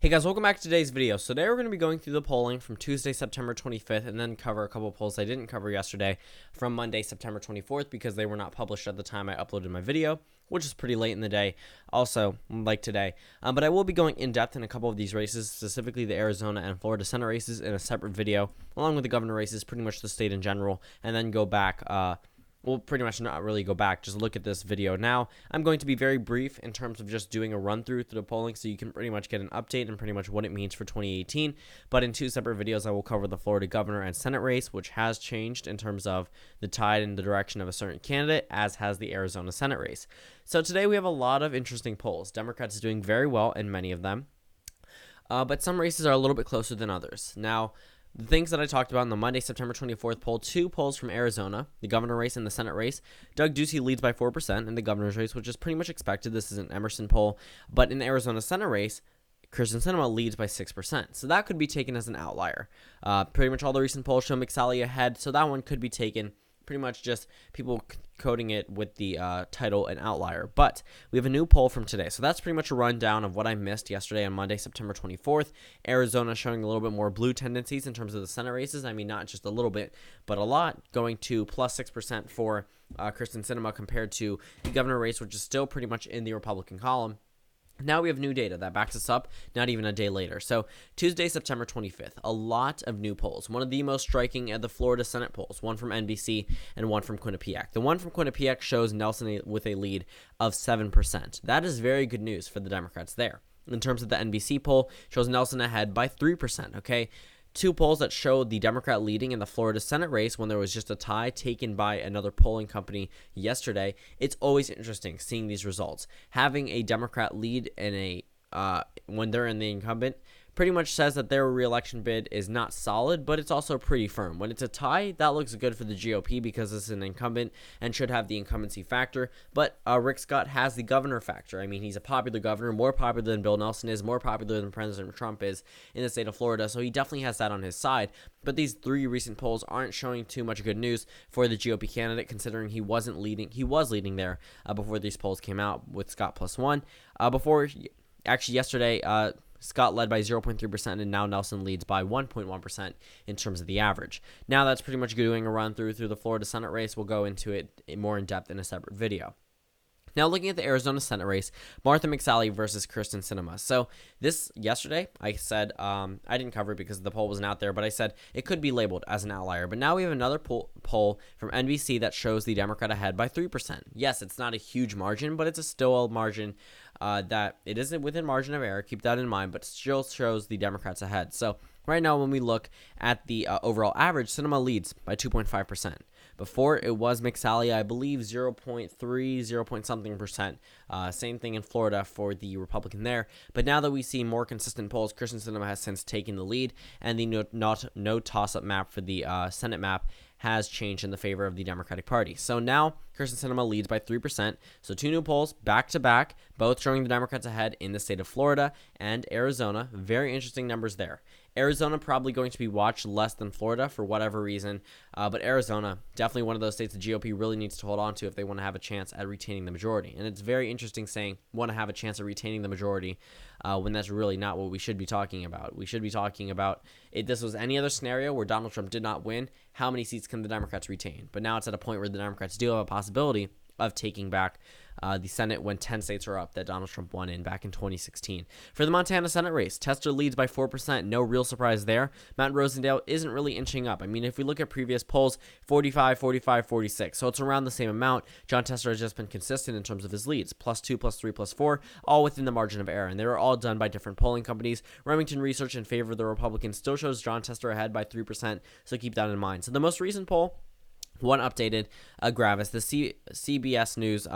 Hey guys, welcome back to today's video. So today we're going to be going through the polling from Tuesday, September 25th, and then cover a couple of polls I didn't cover yesterday from Monday, September 24th, because they were not published at the time I uploaded my video, which is pretty late in the day, also like today. But I will be going in depth in a couple of these races, specifically the Arizona and Florida Senate races in a separate video, along with the governor races, pretty much the state in general, and then go back, we'll pretty much not really go back, just look at this video now. I'm going to be very brief in terms of just doing a run through the polling so you can pretty much get an update and pretty much what it means for 2018. But in two separate videos, I will cover the Florida governor and Senate race, which has changed in terms of the tide in the direction of a certain candidate, as has the Arizona Senate race. So today we have a lot of interesting polls. Democrats doing very well in many of them, but some races are a little bit closer than others. Now, the things that I talked about in the Monday, September 24th poll, two polls from Arizona, the governor race and the Senate race. Doug Ducey leads by 4% in the governor's race, which is pretty much expected. This is an Emerson poll. But in the Arizona Senate race, Kyrsten Sinema leads by 6%. So that could be taken as an outlier. Pretty much all the recent polls show Mcsalley ahead, so that one could be taken pretty much just people coding it with the title an outlier. But we have a new poll from today. So that's pretty much a rundown of what I missed yesterday on Monday, September 24th. Arizona showing a little bit more blue tendencies in terms of the Senate races. I mean, not just a little bit, but a lot, going to plus 6% for Kyrsten Sinema compared to the governor race, which is still pretty much in the Republican column. Now we have new data that backs us up, not even a day later. So Tuesday, September 25th, a lot of new polls. One of the most striking are the Florida Senate polls, one from NBC and one from Quinnipiac. The one from Quinnipiac shows Nelson with a lead of 7%. That is very good news for the Democrats there. In terms of the NBC poll, shows Nelson ahead by 3%, okay? Two polls that showed the Democrat leading in the Florida Senate race when there was just a tie taken by another polling company yesterday. It's always interesting seeing these results. Having a Democrat lead in when they're in the incumbent pretty much says that their reelection bid is not solid, but it's also pretty firm. When it's a tie, that looks good for the GOP because it's an incumbent and should have the incumbency factor. But Rick Scott has the governor factor. I mean, he's a popular governor, more popular than Bill Nelson is, more popular than President Trump is in the state of Florida, so he definitely has that on his side. But these three recent polls aren't showing too much good news for the GOP candidate, considering he wasn't leading. He was leading there before these polls came out with Scott +1. Yesterday, Scott led by 0.3%, and now Nelson leads by 1.1% in terms of the average. Now that's pretty much doing a run through the Florida Senate race. We'll go into it more in depth in a separate video. Now, looking at the Arizona Senate race, Mcsalley versus Kyrsten Sinema. So this yesterday, I said I didn't cover it because the poll wasn't out there, but I said it could be labeled as an outlier. But now we have another poll from NBC that shows the Democrat ahead by 3%. Yes, it's not a huge margin, but it's still a margin that it isn't within margin of error. Keep that in mind, but still shows the Democrats ahead. So right now, when we look at the overall average, Sinema leads by 2.5%. Before, it was Mcsalley, I believe, 0.3, 0. something percent. Same thing in Florida for the Republican there. But now that we see more consistent polls, Kyrsten Sinema has since taken the lead, and the no toss-up map for the Senate map has changed in the favor of the Democratic Party. So now Kyrsten Sinema leads by 3%. So two new polls back-to-back, both showing the Democrats ahead in the state of Florida and Arizona. Very interesting numbers there. Arizona probably going to be watched less than Florida for whatever reason, but Arizona, definitely one of those states the GOP really needs to hold on to if they want to have a chance at retaining the majority. And it's very interesting saying want to have a chance at retaining the majority when that's really not what we should be talking about. We should be talking about if this was any other scenario where Donald Trump did not win, how many seats can the Democrats retain? But now it's at a point where the Democrats do have a possibility of taking back the Senate when 10 states are up that Donald Trump won in back in 2016. For the Montana Senate race, Tester leads by 4%. No real surprise there. Matt Rosendale isn't really inching up. I mean, if we look at previous polls, 45, 45, 46. So it's around the same amount. Jon Tester has just been consistent in terms of his leads. +2, +3, +4, all within the margin of error. And they were all done by different polling companies. Remington Research in favor of the Republicans still shows Jon Tester ahead by 3%. So keep that in mind. So the most recent poll, one updated Gravis, the CBS News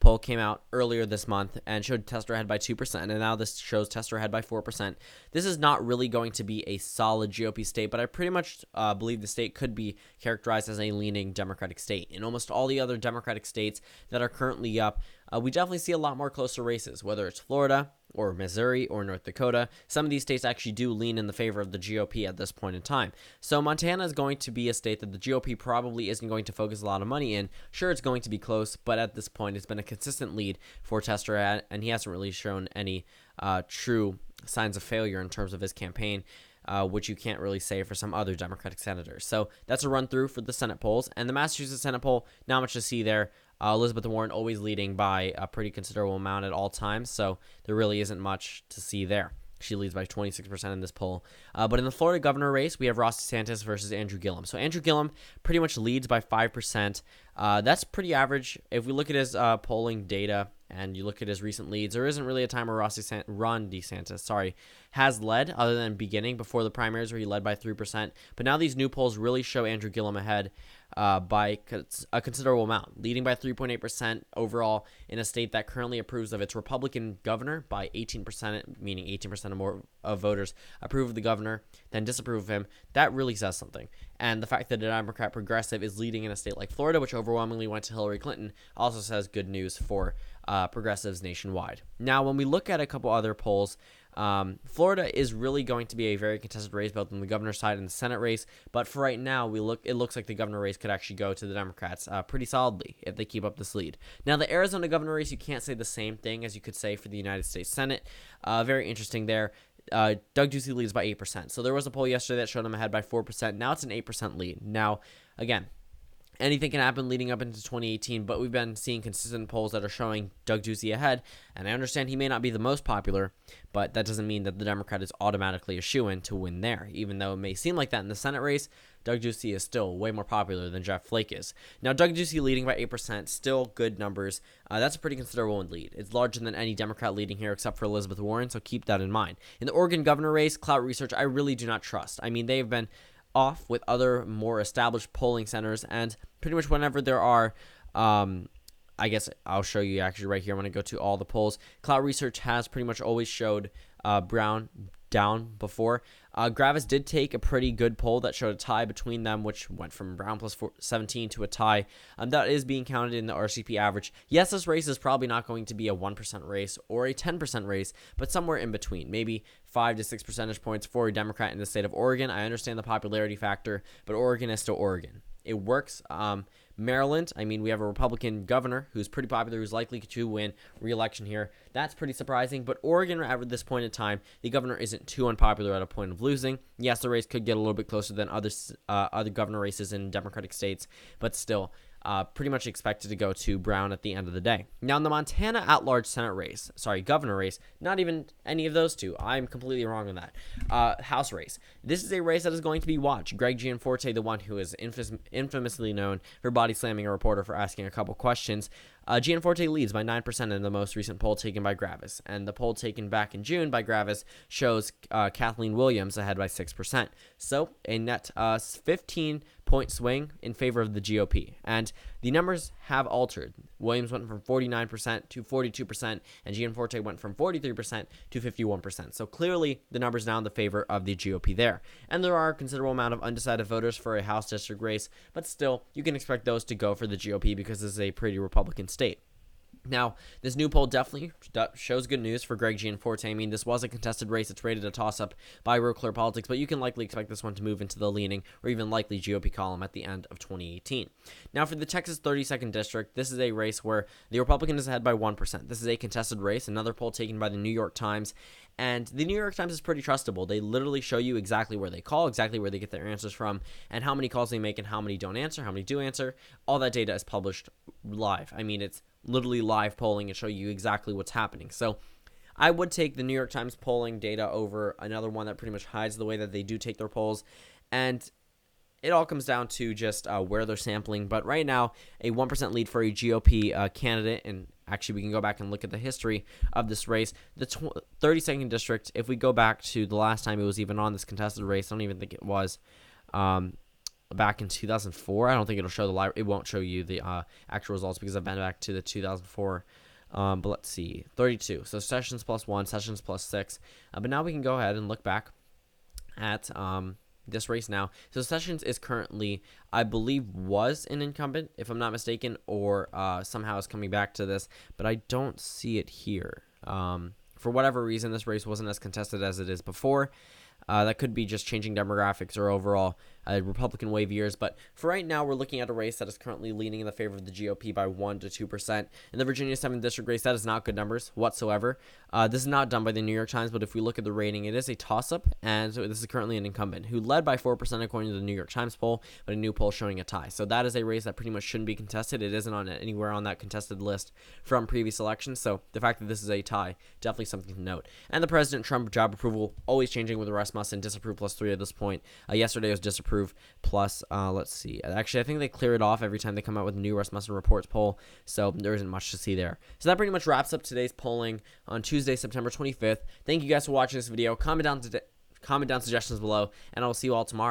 poll came out earlier this month and showed Tester ahead by 2%, and now this shows Tester ahead by 4%. This is not really going to be a solid GOP state, but I pretty much believe the state could be characterized as a leaning Democratic state. In almost all the other Democratic states that are currently up, we definitely see a lot more closer races, whether it's Florida or Missouri or North Dakota. Some of these states actually do lean in the favor of the GOP at this point in time. So Montana is going to be a state that the GOP probably isn't going to focus a lot of money in. Sure, it's going to be close, but at this point, it's been a consistent lead for Tester, and he hasn't really shown any true signs of failure in terms of his campaign, which you can't really say for some other Democratic senators. So that's a run through for the Senate polls. And the Massachusetts Senate poll, not much to see there. Elizabeth Warren always leading by a pretty considerable amount at all times, so there really isn't much to see there. She leads by 26% in this poll. But in the Florida governor race, we have Ron DeSantis versus Andrew Gillum. So Andrew Gillum pretty much leads by 5%. That's pretty average. If we look at his polling data and you look at his recent leads, there isn't really a time where Ron DeSantis has led, other than beginning before the primaries where he led by 3%. But now these new polls really show Andrew Gillum ahead by a considerable amount, leading by 3.8% overall in a state that currently approves of its Republican governor by 18%, meaning 18% or more of voters approve of the governor than disapprove of him. That really says something. And the fact that a Democrat progressive is leading in a state like Florida, which overwhelmingly went to Hillary Clinton, also says good news for progressives nationwide. Now, when we look at a couple other polls, Florida is really going to be a very contested race, both on the governor's side and the Senate race. But for right now, it looks like the governor race could actually go to the Democrats pretty solidly if they keep up this lead. Now, the Arizona governor race, you can't say the same thing as you could say for the United States Senate. Very interesting there. Doug Ducey leads by 8%. So there was a poll yesterday that showed him ahead by 4%. Now it's an 8% lead. Now, again, anything can happen leading up into 2018, but we've been seeing consistent polls that are showing Doug Ducey ahead, and I understand he may not be the most popular, but that doesn't mean that the Democrat is automatically a shoo-in to win there. Even though it may seem like that in the Senate race, Doug Ducey is still way more popular than Jeff Flake is. Now, Doug Ducey leading by 8%, still good numbers. That's a pretty considerable lead. It's larger than any Democrat leading here except for Elizabeth Warren, so keep that in mind. In the Oregon governor race, Clout Research, I really do not trust. I mean, they've been off with other more established polling centers, and pretty much whenever there are I guess I'll show you actually right here when I go to all the polls. Clout Research has pretty much always showed Brown down before. Gravis did take a pretty good poll that showed a tie between them, which went from Brown plus 17 to a tie. That is being counted in the RCP average. Yes, this race is probably not going to be a 1% race or a 10% race, but somewhere in between, maybe 5 to 6 percentage points for a Democrat in the state of Oregon. I understand the popularity factor, but Oregon is still Oregon. It works. Maryland, I mean, we have a Republican governor who's pretty popular, who's likely to win re-election here. That's pretty surprising, but Oregon, at this point in time, the governor isn't too unpopular at a point of losing. Yes, the race could get a little bit closer than other governor races in Democratic states, but still, pretty much expected to go to Brown at the end of the day. Now, in the Montana at-large governor race, not even any of those two. I'm completely wrong on that. House race. This is a race that is going to be watched. Greg Gianforte, the one who is infamously known for body slamming a reporter for asking a couple questions, Gianforte leads by 9% in the most recent poll taken by Gravis, and the poll taken back in June by Gravis shows Kathleen Williams ahead by 6%. So a net 15-point swing in favor of the GOP, and the numbers have altered. Williams went from 49% to 42%, and Gianforte went from 43% to 51%. So clearly, the numbers now in the favor of the GOP there. And there are a considerable amount of undecided voters for a House district race, but still, you can expect those to go for the GOP because this is a pretty Republican state. Now, this new poll definitely shows good news for Greg Gianforte. I mean, this was a contested race. It's rated a toss-up by Real Clear Politics, but you can likely expect this one to move into the leaning or even likely GOP column at the end of 2018. Now, for the Texas 32nd District, this is a race where the Republican is ahead by 1%. This is a contested race, another poll taken by the New York Times, and the New York Times is pretty trustable. They literally show you exactly where they call, exactly where they get their answers from, and how many calls they make and how many don't answer, how many do answer. All that data is published live. I mean, it's literally live polling and show you exactly what's happening. So I would take the New York Times polling data over another one that pretty much hides the way that they do take their polls. And it all comes down to just where they're sampling. But right now, a 1% lead for a GOP candidate. And actually, we can go back and look at the history of this race. The 32nd District, if we go back to the last time it was even on this contested race, I don't even think it was back in 2004. I don't think it'll show the live. It won't show you the actual results because I've been back to the 2004. But let's see, 32. So Sessions plus 1, Sessions plus 6. But now we can go ahead and look back at this race now. So Sessions is currently, I believe, was an incumbent, if I'm not mistaken, or somehow is coming back to this, but I don't see it here. For whatever reason, this race wasn't as contested as it is before. That could be just changing demographics or overall Republican wave years. But for right now, we're looking at a race that is currently leaning in the favor of the GOP by 1 to 2%. In the Virginia 7th District race, that is not good numbers whatsoever. This is not done by the New York Times, but if we look at the rating, it is a toss-up, and so this is currently an incumbent who led by 4% according to the New York Times poll, but a new poll showing a tie. So that is a race that pretty much shouldn't be contested. It isn't on anywhere on that contested list from previous elections, so the fact that this is a tie, definitely something to note. And the President Trump job approval, always changing with Rasmussen, disapprove +3 at this point. Yesterday was disapprove plus, let's see. Actually, I think they clear it off every time they come out with a new Rasmussen reports poll, so there isn't much to see there. So that pretty much wraps up today's polling on Tuesday, September 25th. Thank you guys for watching this video. Comment down suggestions below, and I will see you all tomorrow.